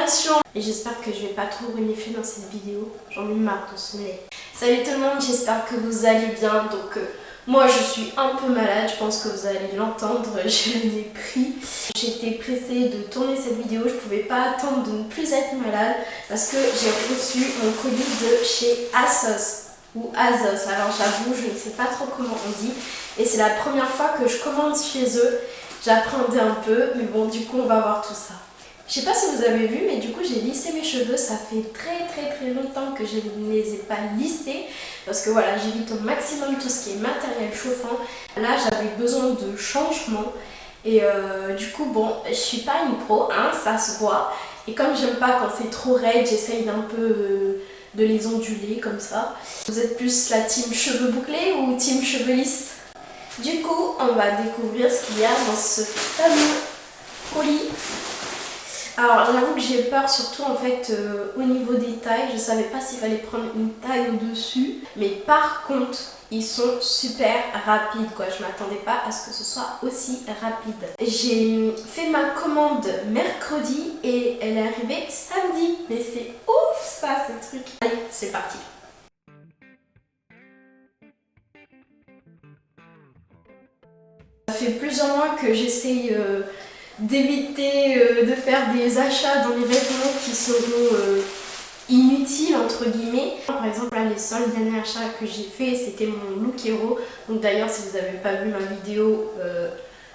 formation. Et j'espère que je vais pas trop renifler dans cette vidéo. J'en ai marre de ce nez. Salut tout le monde, j'espère que vous allez bien. Donc moi je suis un peu malade, je pense que vous allez l'entendre, j'ai le nez pris. J'étais pressée de tourner cette vidéo, je pouvais pas attendre de ne plus être malade parce que j'ai reçu mon colis de chez ASOS. Ou ASOS, alors j'avoue je ne sais pas trop comment on dit et c'est la première fois que je commande chez eux. J'appréhendais un peu mais bon du coup on va voir tout ça. Je sais pas si vous avez vu mais du coup j'ai lissé mes cheveux, ça fait très longtemps que je ne les ai pas lissés parce que voilà j'évite au maximum tout ce qui est matériel chauffant. Là j'avais besoin de changement et du coup bon je suis pas une pro hein, ça se voit et comme j'aime pas quand c'est trop raide j'essaye d'un peu de les onduler comme ça. Vous êtes plus la team cheveux bouclés ou team cheveux lisses? Du coup, on va découvrir ce qu'il y a dans ce fameux colis. Alors, j'avoue que j'ai peur surtout en fait au niveau des tailles. Je savais pas s'il fallait prendre une taille au-dessus. Mais par contre, ils sont super rapides quoi. Je m'attendais pas à ce que ce soit aussi rapide. J'ai fait ma commande mercredi et elle est arrivée samedi. Mais c'est ouf ça, ce truc. Allez, c'est parti. Ça fait plusieurs mois que j'essaye d'éviter de faire des achats dans les vêtements qui seront inutiles entre guillemets. Par exemple là les seuls derniers achats que j'ai fait c'était mon look hero. Donc d'ailleurs si vous n'avez pas vu ma vidéo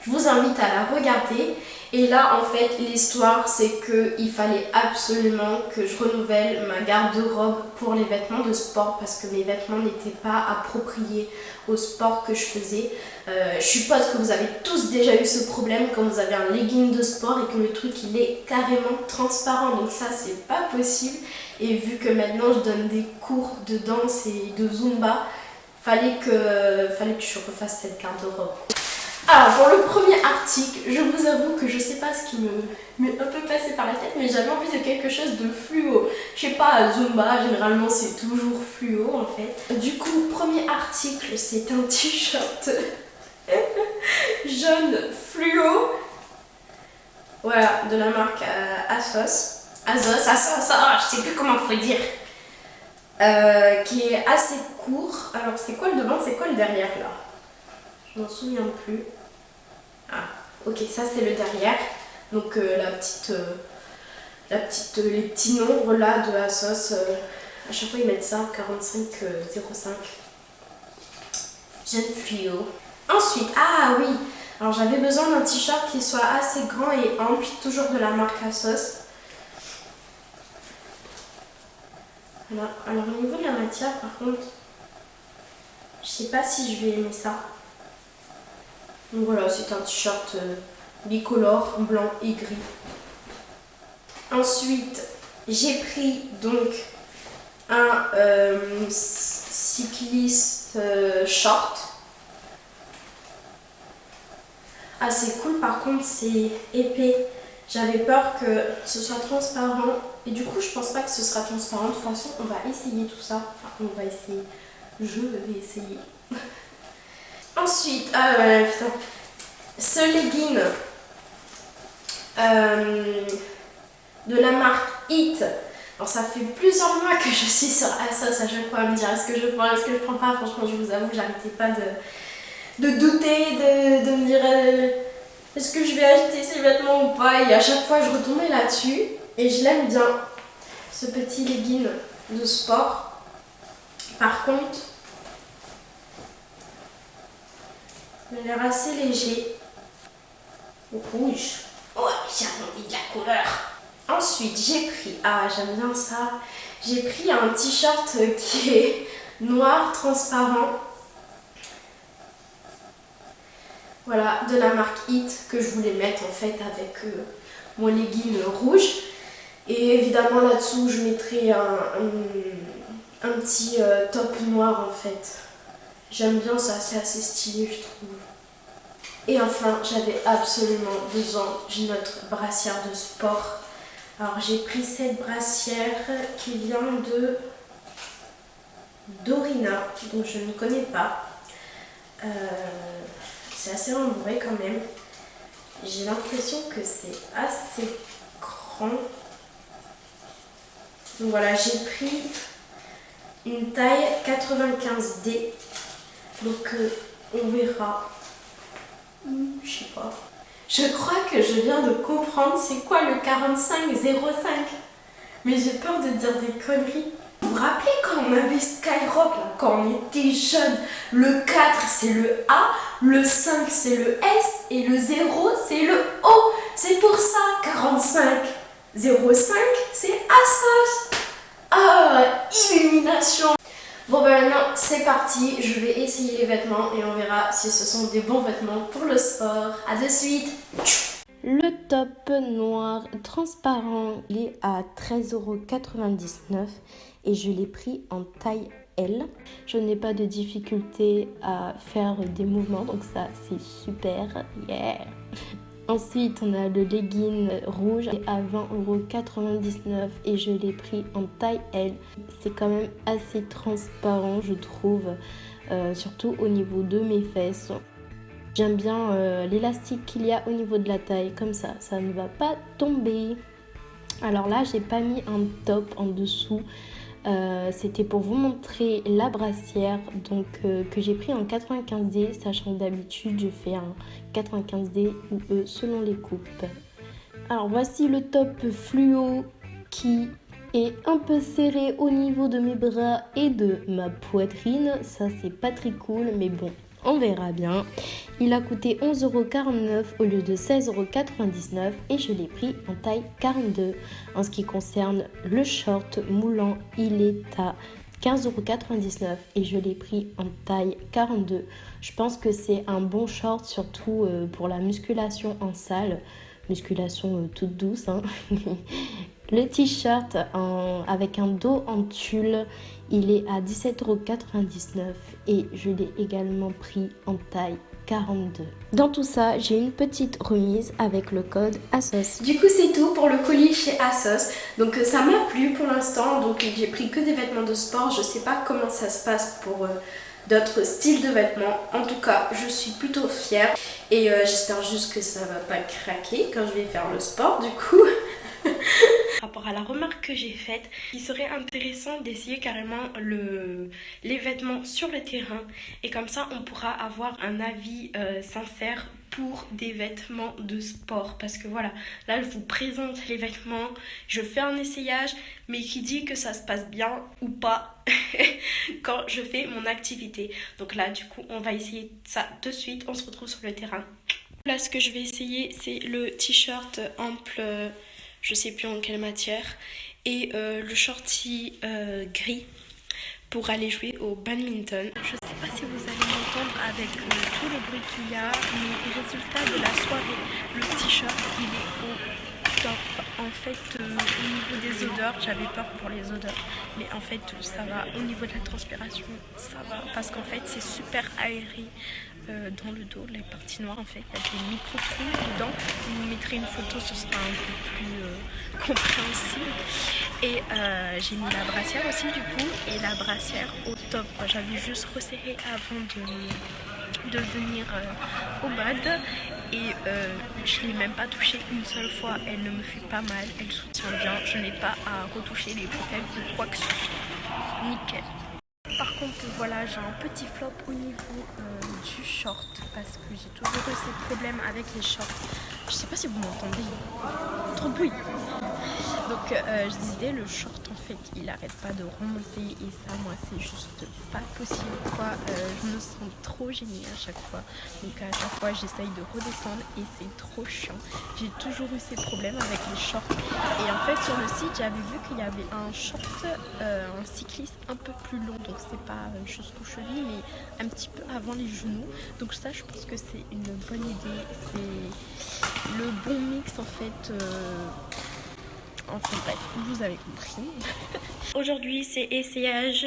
je vous invite à la regarder. Et là en fait l'histoire c'est qu'il fallait absolument que je renouvelle ma garde-robe pour les vêtements de sport parce que mes vêtements n'étaient pas appropriés au sport que je faisais. Je suppose que vous avez tous déjà eu ce problème quand vous avez un legging de sport et que le truc il est carrément transparent, donc ça c'est pas possible. Et vu que maintenant je donne des cours de danse et de zumba, fallait que je refasse cette garde-robe. Alors pour le premier article, je vous avoue que je sais pas ce qui m'est un peu passé par la tête, mais j'avais envie de quelque chose de fluo. Je sais pas, Zumba, généralement c'est toujours fluo en fait. Du coup, premier article, c'est un t-shirt jaune fluo. Voilà, de la marque ASOS. ASOS, je sais plus comment faut dire. Qui est assez court. Alors c'est quoi le devant, c'est quoi le derrière là? Je m'en souviens plus. Ah, ok, ça c'est le derrière. Donc les petits nombres là de ASOS. À chaque fois ils mettent ça, 4505. Jeune fluo. Ensuite, ah oui, alors j'avais besoin d'un t-shirt qui soit assez grand et ample, toujours de la marque ASOS. Voilà. Alors au niveau de la matière par contre, je sais pas si je vais aimer ça. Donc voilà, c'est un t-shirt bicolore, blanc et gris. Ensuite, j'ai pris donc un cycliste short. Assez cool, par contre c'est épais. J'avais peur que ce soit transparent et du coup je pense pas que ce sera transparent. De toute façon on va essayer tout ça. Enfin on va essayer. Je vais essayer. Ensuite, ah ouais putain. Ce legging de la marque It. Alors ça fait plusieurs mois que je suis sur ASOS à chaque fois à me dire est-ce que je prends, est-ce que je prends pas. Franchement je vous avoue j'arrêtais pas de douter, de me dire est-ce que je vais acheter ces vêtements ou pas, et à chaque fois je retombais là-dessus et je l'aime bien ce petit legging de sport. Par contre il a l'air assez léger, rouge. Ouais, j'avais envie de la couleur. Ensuite j'ai pris, ah j'aime bien ça, j'ai pris un t-shirt qui est noir transparent. Voilà, de la marque It que je voulais mettre en fait avec mon legging rouge. Et évidemment là-dessous je mettrai un petit top noir en fait. J'aime bien ça, c'est assez stylé je trouve. Et enfin j'avais absolument besoin d'une autre brassière de sport. Alors j'ai pris cette brassière qui vient de Dorina, donc je ne connais pas. C'est assez rembourré quand même. J'ai l'impression que c'est assez grand. Donc voilà, j'ai pris une taille 95D. Donc on verra. Je sais pas. Je crois que je viens de comprendre c'est quoi le 4505. Mais j'ai peur de dire des conneries. Vous vous rappelez quand on avait Skyrock, là, quand on était jeune, le 4 c'est le A, le 5 c'est le S et le 0 c'est le O. C'est pour ça 4505 c'est Asos. Ah, illumination. Bon ben maintenant c'est parti, je vais essayer les vêtements et on verra si ce sont des bons vêtements pour le sport. A de suite. Le top noir transparent, il est à 13,99 € et je l'ai pris en taille L. Je n'ai pas de difficulté à faire des mouvements, donc ça c'est super, yeah. Ensuite on a le legging rouge à 20,99 € et je l'ai pris en taille L. C'est quand même assez transparent je trouve, surtout au niveau de mes fesses. J'aime bien l'élastique qu'il y a au niveau de la taille, comme ça ne va pas tomber. Alors là, j'ai pas mis un top en dessous. C'était pour vous montrer la brassière donc, que j'ai pris en 95D, sachant que d'habitude je fais un 95D ou E selon les coupes. Alors voici le top fluo qui est un peu serré au niveau de mes bras et de ma poitrine. Ça c'est pas très cool mais bon. On verra bien. Il a coûté 11,49 € au lieu de 16,99 € et je l'ai pris en taille 42. En ce qui concerne le short moulant, il est à 15,99 € et je l'ai pris en taille 42. Je pense que c'est un bon short, surtout pour la musculation en salle. Musculation toute douce, hein. Le t-shirt avec un dos en tulle, il est à 17,99 € et je l'ai également pris en taille 42. Dans tout ça, j'ai une petite remise avec le code ASOS. Du coup, c'est tout pour le colis chez ASOS. Donc ça m'a plu pour l'instant, donc j'ai pris que des vêtements de sport. Je sais pas comment ça se passe pour d'autres styles de vêtements. En tout cas, je suis plutôt fière et j'espère juste que ça va pas craquer quand je vais faire le sport du coup. Par rapport à la remarque que j'ai faite, il serait intéressant d'essayer carrément les vêtements sur le terrain et comme ça on pourra avoir un avis sincère pour des vêtements de sport, parce que voilà, là je vous présente les vêtements, je fais un essayage, mais qui dit que ça se passe bien ou pas quand je fais mon activité. Donc là du coup on va essayer ça de suite, on se retrouve sur le terrain. Là ce que je vais essayer c'est le t-shirt ample, je sais plus en quelle matière, et le shorty gris pour aller jouer au badminton. Je sais pas si vous allez m'entendre avec tout le bruit qu'il y a, mais résultat de la soirée, le t-shirt il est au top. En fait au niveau des odeurs, j'avais peur pour les odeurs, mais en fait ça va. Au niveau de la transpiration ça va, parce qu'en fait c'est super aéré. Dans le dos, les parties noires en fait, il y a des micro-trous dedans. Je vous mettrai une photo, ce sera un peu plus compréhensible. Et j'ai mis la brassière aussi du coup, et la brassière au top. J'avais juste resserré avant de venir au bad et je ne l'ai même pas touchée une seule fois. Elle ne me fait pas mal, elle soutient bien. Je n'ai pas à retoucher les bretelles ou quoi que ce soit. Nickel. Par contre voilà, j'ai un petit flop au niveau du short parce que j'ai toujours eu ces problèmes avec les shorts. Je sais pas si vous m'entendez, trop de bruit. Donc je disais, le short en fait il arrête pas de remonter et ça moi c'est juste pas possible quoi. Je me sens trop gênée à chaque fois, donc à chaque fois j'essaye de redescendre et c'est trop chiant. J'ai toujours eu ces problèmes avec les shorts et en fait sur le site j'avais vu qu'il y avait un short, un cycliste un peu plus long, donc c'est pas jusqu'aux chevilles mais un petit peu avant les genoux, donc ça je pense que c'est une bonne idée, c'est le bon mix en fait. Enfin bref, vous avez compris. Aujourd'hui c'est essayage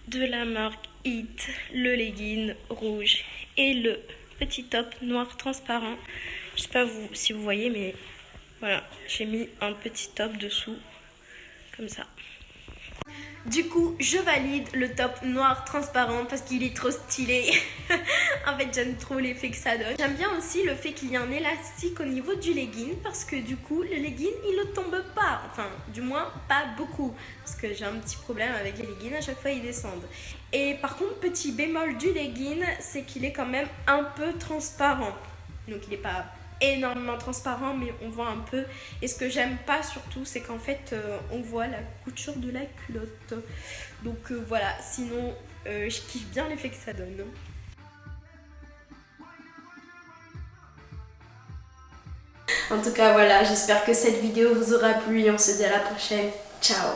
de la marque Hit, le legging rouge et le petit top noir transparent. Je sais pas si vous voyez, mais voilà, j'ai mis un petit top dessous comme ça. Du coup, je valide le top noir transparent parce qu'il est trop stylé. En fait, j'aime trop l'effet que ça donne. J'aime bien aussi le fait qu'il y ait un élastique au niveau du legging parce que du coup, le legging, il ne tombe pas. Enfin, du moins, pas beaucoup. Parce que j'ai un petit problème avec les leggings, à chaque fois, ils descendent. Et par contre, petit bémol du legging, c'est qu'il est quand même un peu transparent. Donc, il n'est pas énormément transparent, mais on voit un peu. Et ce que j'aime pas surtout, c'est qu'en fait on voit la couture de la culotte. Donc voilà, sinon je kiffe bien l'effet que ça donne. En tout cas voilà, j'espère que cette vidéo vous aura plu et on se dit à la prochaine. Ciao.